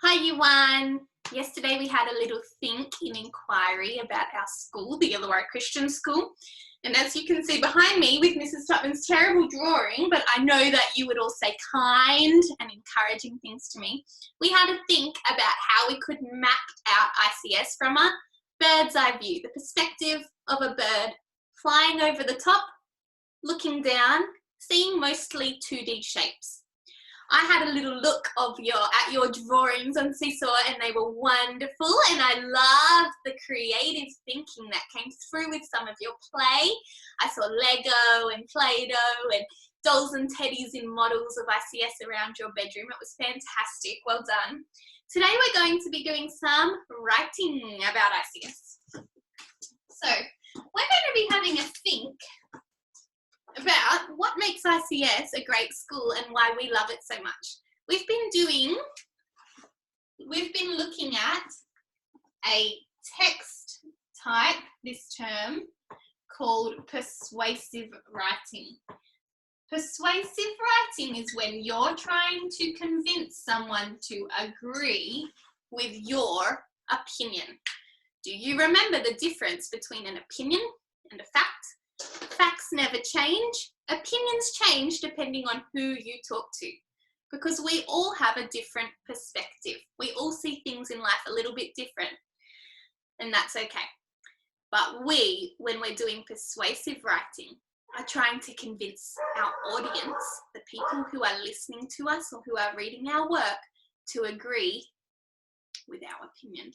Hi Year 1. Yesterday we had a little think in inquiry about our school, the Illawarra Christian School. And as you can see behind me with Mrs. Tupman's terrible drawing, but I know that you would all say kind and encouraging things to me, we had to think about how we could map out ICS from a bird's eye view, the perspective of a bird flying over the top, looking down, seeing mostly 2D shapes. I had a little look at your drawings on Seesaw and they were wonderful, and I loved the creative thinking that came through with some of your play. I saw Lego and Play-Doh and dolls and teddies in models of ICS around your bedroom. It was fantastic. Well done. Today we're going to be doing some writing about ICS. So we're going to be having a think about what makes ICS a great school and why we love it so much. We've been looking at a text type this term called persuasive writing. Persuasive writing is when you're trying to convince someone to agree with your opinion. Do you remember the difference between an opinion and a fact? Facts never change. Opinions change depending on who you talk to, because we all have a different perspective. We all see things in life a little bit different, and that's okay. But when we're doing persuasive writing, are trying to convince our audience, the people who are listening to us or who are reading our work, to agree with our opinion.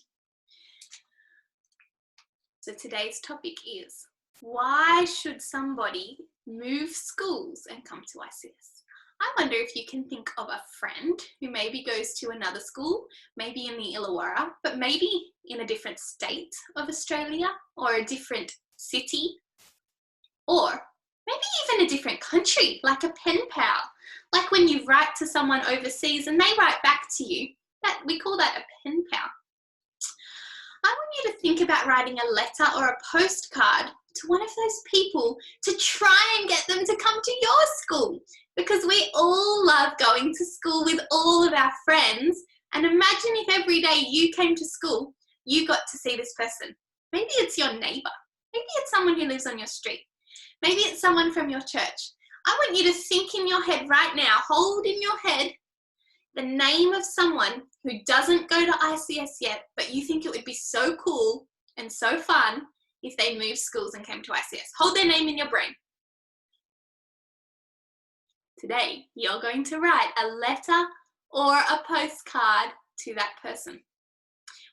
So today's topic is, why should somebody move schools and come to ICS? I wonder if you can think of a friend who maybe goes to another school, maybe in the Illawarra, but maybe in a different state of Australia or a different city, or maybe even a different country, like a pen pal. Like when you write to someone overseas and they write back to you, we call that a pen pal. I want you to think about writing a letter or a postcard to one of those people to try and get them to come to your school, because we all love going to school with all of our friends. And imagine if every day you came to school, you got to see this person. Maybe it's your neighbour. Maybe it's someone who lives on your street. Maybe it's someone from your church. I want you to think in your head right now, hold in your head the name of someone who doesn't go to ICS yet, but you think it would be so cool and so fun if they moved schools and came to ICS. Hold their name in your brain. Today, you're going to write a letter or a postcard to that person.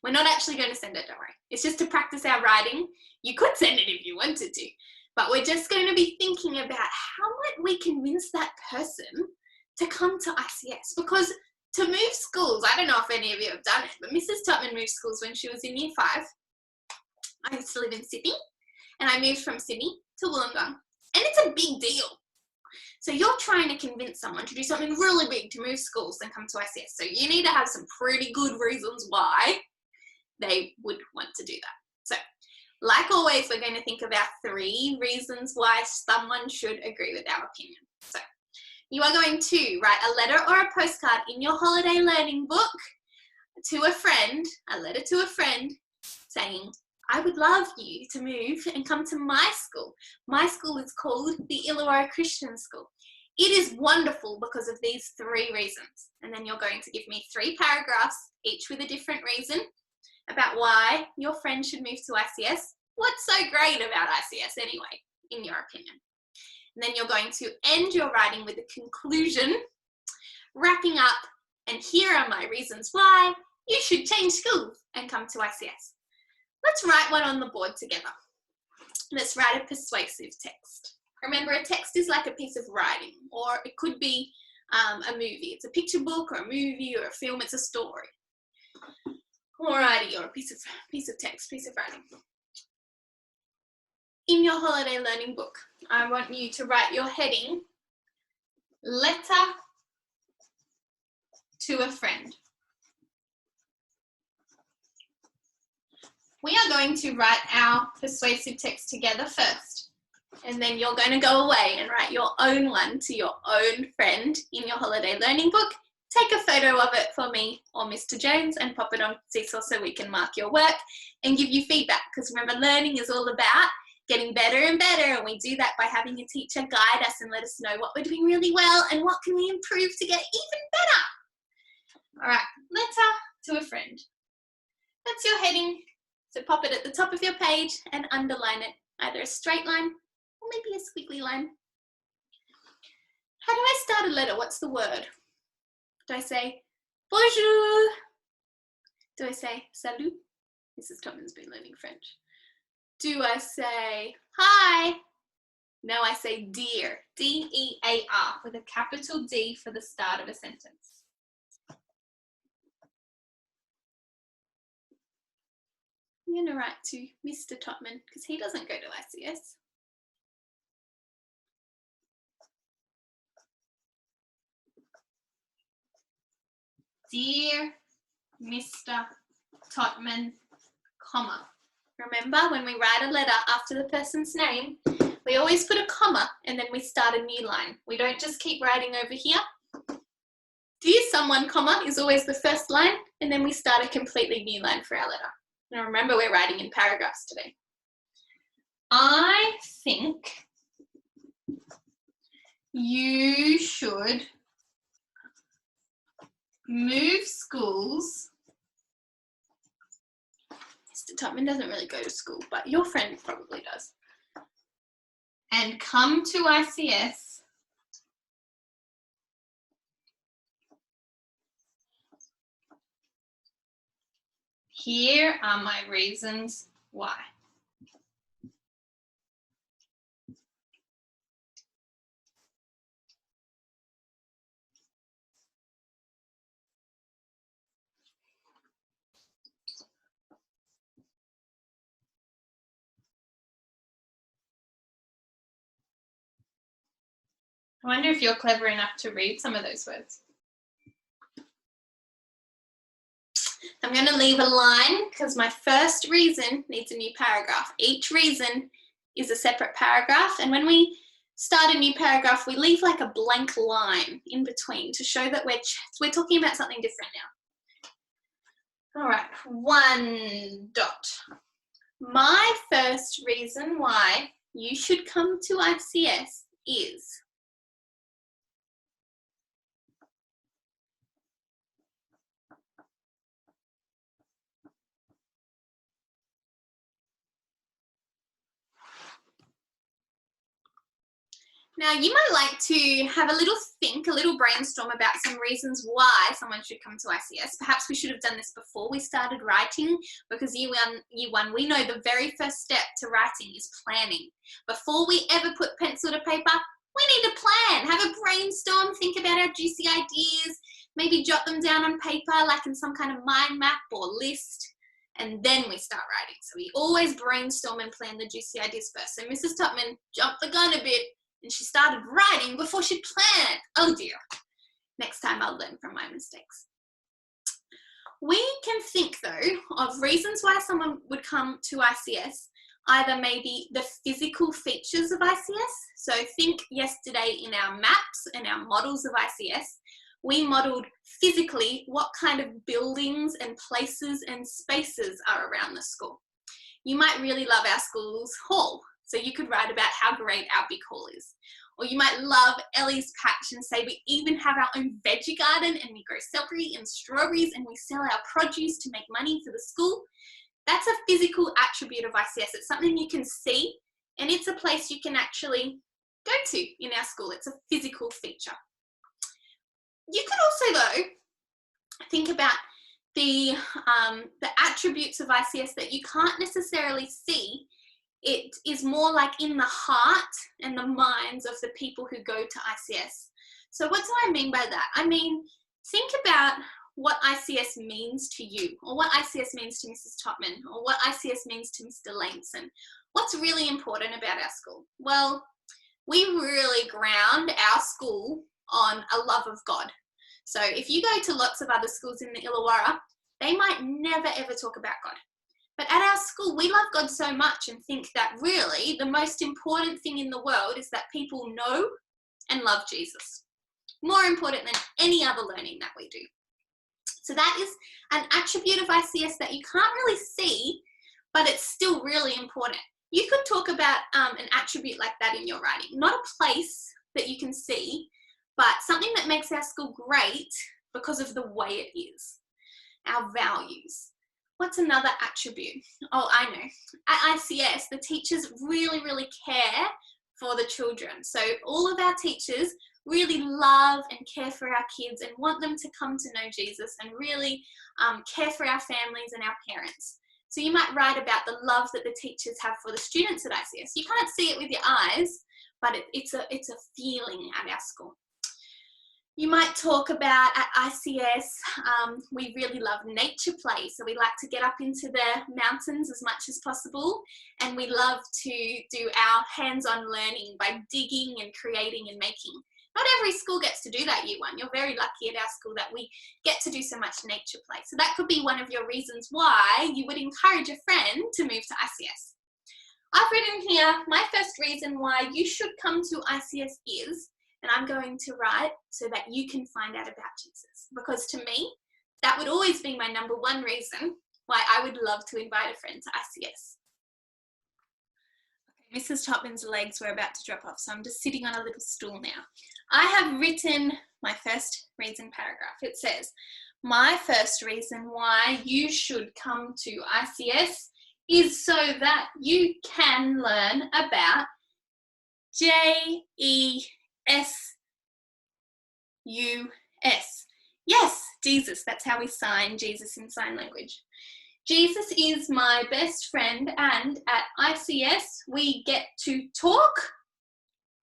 We're not actually going to send it, don't worry. It's just to practice our writing. You could send it if you wanted to, but we're just going to be thinking about how might we convince that person to come to ICS, because to move schools, I don't know if any of you have done it, but Mrs. Tupman moved schools when she was in Year 5. I used to live in Sydney, and I moved from Sydney to Wollongong, and it's a big deal. So you're trying to convince someone to do something really big to move schools and come to ICS. So you need to have some pretty good reasons why they would want to do that. So, like always, we're going to think about 3 reasons why someone should agree with our opinion. So, you are going to write a letter or a postcard in your holiday learning book to a friend, a letter to a friend saying, I would love you to move and come to my school. My school is called the Illawarra Christian School. It is wonderful because of these 3 reasons. And then you're going to give me 3 paragraphs, each with a different reason, about why your friend should move to ICS. What's so great about ICS anyway, in your opinion? And then you're going to end your writing with a conclusion, wrapping up, and here are my reasons why you should change schools and come to ICS. Let's write one on the board together. Let's write a persuasive text. Remember, a text is like a piece of writing, or it could be a movie. It's a picture book or a movie or a film. It's a story. Alrighty, or a piece of text, piece of writing. In your holiday learning book, I want you to write your heading, letter to a friend. We are going to write our persuasive text together first, and then you're going to go away and write your own one to your own friend in your holiday learning book, take a photo of it for me or Mr. Jones and pop it on Seesaw so we can mark your work and give you feedback, because remember, learning is all about getting better and better, and we do that by having a teacher guide us and let us know what we're doing really well and what can we improve to get even better. All right, letter to a friend. That's your heading, so pop it at the top of your page and underline it, either a straight line or maybe a squiggly line. How do I start a letter? What's the word? Do I say bonjour? Do I say salut? Mrs. Topman's been learning French. Do I say hi? No, I say dear, D-E-A-R, with a capital D for the start of a sentence. I'm going to write to Mr. Topman because he doesn't go to ICS. Dear Mr. Topman, comma. Remember, when we write a letter after the person's name, we always put a comma and then we start a new line. We don't just keep writing over here. Dear someone, comma, is always the first line, and then we start a completely new line for our letter. Now remember, we're writing in paragraphs today. I think you should move schools. Mr. Topman doesn't really go to school, but your friend probably does. And come to ICS Here are my reasons why. I wonder if you're clever enough to read some of those words. I'm going to leave a line because my first reason needs a new paragraph. Each reason is a separate paragraph, and when we start a new paragraph, we leave like a blank line in between to show that we're talking about something different now. All right, 1 dot. My first reason why you should come to ICS is. Now, you might like to have a little think, a little brainstorm about some reasons why someone should come to ICS. Perhaps we should have done this before we started writing, because year one, we know the very first step to writing is planning. Before we ever put pencil to paper, we need to plan, have a brainstorm, think about our juicy ideas, maybe jot them down on paper, like in some kind of mind map or list, and then we start writing. So we always brainstorm and plan the juicy ideas first. So Mrs. Topman jumped the gun a bit, and she started writing before she planned. Oh dear. Next time I'll learn from my mistakes. We can think though of reasons why someone would come to ICS, either maybe the physical features of ICS. So think yesterday in our maps and our models of ICS, we modeled physically what kind of buildings and places and spaces are around the school. You might really love our school's hall. So you could write about how great our big hall is. Or you might love Ellie's patch and say we even have our own veggie garden and we grow celery and strawberries and we sell our produce to make money for the school. That's a physical attribute of ICS. It's something you can see, and it's a place you can actually go to in our school. It's a physical feature. You could also though think about the attributes of ICS that you can't necessarily see. It is more like in the heart and the minds of the people who go to ICS. So what do I mean by that? I mean, think about what ICS means to you, or what ICS means to Mrs. Topman, or what ICS means to Mr. Langson. What's really important about our school? Well, we really ground our school on a love of God. So if you go to lots of other schools in the Illawarra, they might never ever talk about God. But at our school, we love God so much and think that really the most important thing in the world is that people know and love Jesus. more important than any other learning that we do. So that is an attribute of ICS that you can't really see, but it's still really important. You could talk about an attribute like that in your writing, not a place that you can see, but something that makes our school great because of the way it is, our values. What's another attribute? Oh, I know. At ICS, the teachers really, really care for the children. So all of our teachers really love and care for our kids and want them to come to know Jesus and really care for our families and our parents. So you might write about the love that the teachers have for the students at ICS. You can't see it with your eyes, but it's a feeling at our school. You might talk about at ICS, we really love nature play. So we like to get up into the mountains as much as possible. And we love to do our hands-on learning by digging and creating and making. Not every school gets to do that, Year 1. You're very lucky at our school that we get to do so much nature play. So that could be one of your reasons why you would encourage a friend to move to ICS. I've written here, my first reason why you should come to ICS is, and I'm going to write so that you can find out about Jesus. Because to me, that would always be my number one reason why I would love to invite a friend to ICS. Okay, Mrs. Topman's legs were about to drop off, so I'm just sitting on a little stool now. I have written my first reason paragraph. It says, my first reason why you should come to ICS is so that you can learn about JESUS. Yes, Jesus. That's how we sign Jesus in sign language. Jesus is my best friend, and at ICS we get to talk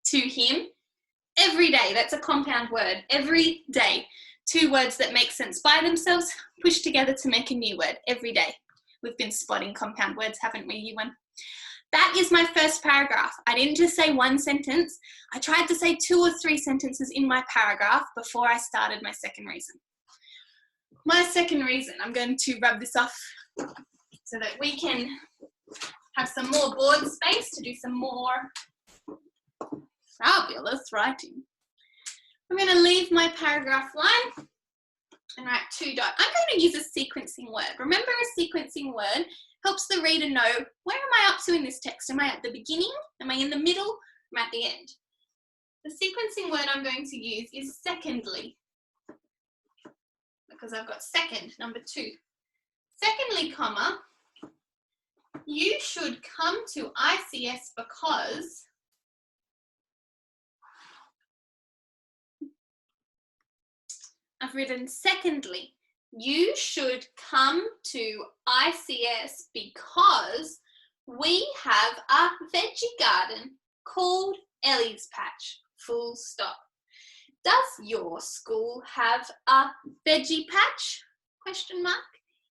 to him every day. That's a compound word. Every day. 2 words that make sense by themselves, pushed together to make a new word every day. We've been spotting compound words, haven't we, Year 1? That is my first paragraph. I didn't just say one sentence. I tried to say 2 or 3 sentences in my paragraph before I started my second reason. My second reason, I'm going to rub this off so that we can have some more board space to do some more fabulous writing. I'm going to leave my paragraph line and write 2 dot. I'm going to use a sequencing word. Remember, a sequencing word helps the reader know, where am I up to in this text? Am I at the beginning? Am I in the middle? Am I at the end? The sequencing word I'm going to use is secondly, because I've got second, number 2. Secondly, comma, you should come to ICS because I've written secondly, you should come to ICS because we have a veggie garden called Ellie's Patch, full stop. Does your school have a veggie patch? Question mark.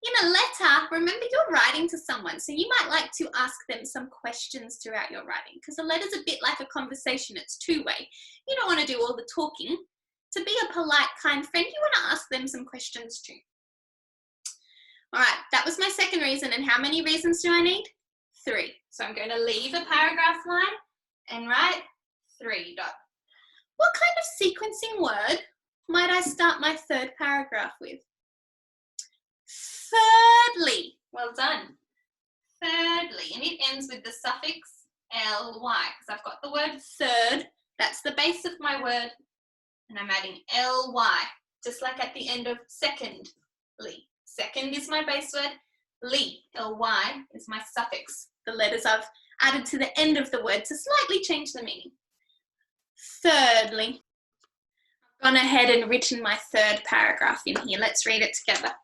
In a letter, remember you're writing to someone, so you might like to ask them some questions throughout your writing, because a letter's a bit like a conversation, it's 2-way. You don't want to do all the talking. To be a polite, kind friend, you want to ask them some questions too. All right, that was my second reason. And how many reasons do I need? 3. So I'm going to leave a paragraph line and write 3 dot. What kind of sequencing word might I start my third paragraph with? Thirdly. Well done. Thirdly. And it ends with the suffix ly, because I've got the word third. That's the base of my word. And I'm adding ly, just like at the end of secondly. Second is my base word. ly is my suffix. The letters I've added to the end of the word to slightly change the meaning. Thirdly, I've gone ahead and written my third paragraph in here. Let's read it together.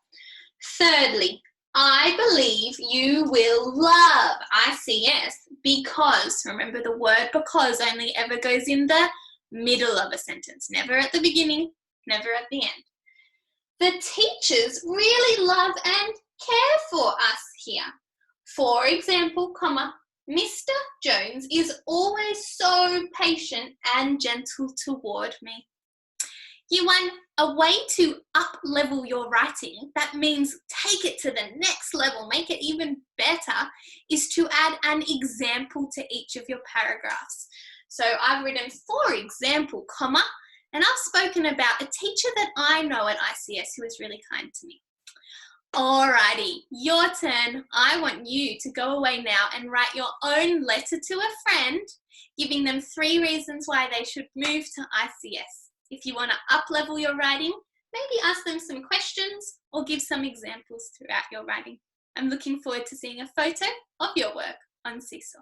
Thirdly, I believe you will love ICS because, remember the word because only ever goes in the middle of a sentence, never at the beginning, never at the end. The teachers really love and care for us here. For example, comma, Mr. Jones is always so patient and gentle toward me. Year 1, a way to up-level your writing, that means take it to the next level, make it even better, is to add an example to each of your paragraphs. So I've written, for example, comma, And I've spoken about a teacher that I know at ICS who was really kind to me. Alrighty, your turn. I want you to go away now and write your own letter to a friend, giving them 3 reasons why they should move to ICS. If you want to up-level your writing, maybe ask them some questions or give some examples throughout your writing. I'm looking forward to seeing a photo of your work on Seesaw.